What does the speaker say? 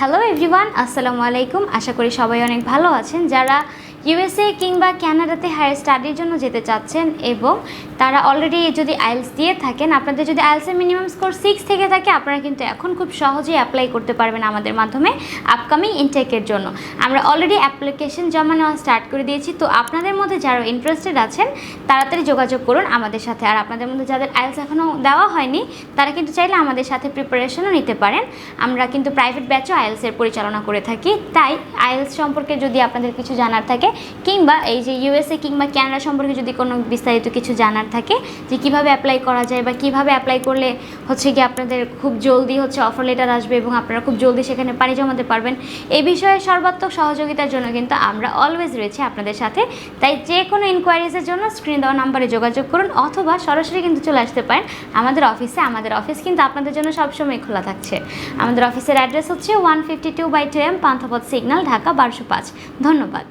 Hello everyone, আসসালামু আলাইকুম। আশা করি সবাই অনেক ভালো আছেন। যারা ইউএসএ কিংবা কানাডাতে হায়ার স্টাডির জন্য যেতে চাচ্ছেন এবং তারা অলরেডি যদি আইএলস দিয়ে থাকেন, আপনাদের যদি আইএলসের মিনিমাম স্কোর 6 থেকে থাকে, আপনারা কিন্তু এখন খুব সহজেই অ্যাপ্লাই করতে পারবেন আমাদের মাধ্যমে আপকামিং ইনটেকের জন্য। আমরা অলরেডি অ্যাপ্লিকেশন জমা নেওয়া স্টার্ট করে দিয়েছি। তো আপনাদের মধ্যে যারা ইন্টারেস্টেড আছেন তাড়াতাড়ি যোগাযোগ করুন আমাদের সাথে। আর আপনাদের মধ্যে যাদের আইএলস এখনও দেওয়া হয়নি তারা কিন্তু চাইলে আমাদের সাথে প্রিপারেশনও নিতে পারেন। আমরা কিন্তু প্রাইভেট ব্যাচও আইএলসের পরিচালনা করে থাকি। তাই আইএলস সম্পর্কে যদি আপনাদের কিছু জানার থাকে কিংবা এই যে ইউএসএ কিংবা কানাডা সম্পর্কে যদি কোনো বিস্তারিত কিছু জানার থাকে, যে কীভাবে অ্যাপ্লাই করা যায় বা কীভাবে অ্যাপ্লাই করলে কি আপনাদের খুব জলদি অফার লেটার আসবে এবং আপনারা খুব জলদি সেখানে পাড়ি জমাতে পারবেন, এই বিষয়ে সর্বাত্মক সহযোগিতার জন্য কিন্তু আমরা অলওয়েজ রয়েছি আপনাদের সাথে। তাই যে কোনো ইনকোয়ারিজের জন্য স্ক্রিন দেওয়া নাম্বারে যোগাযোগ করুন অথবা সরাসরি কিন্তু চলে আসতে পারেন আমাদের অফিসে। আমাদের অফিস কিন্তু আপনাদের জন্য সবসময় খোলা থাকছে। আমাদের অফিসের অ্যাড্রেস হচ্ছে 152/2M পান্থাপথ সিগন্যাল, ঢাকা 1205। ধন্যবাদ।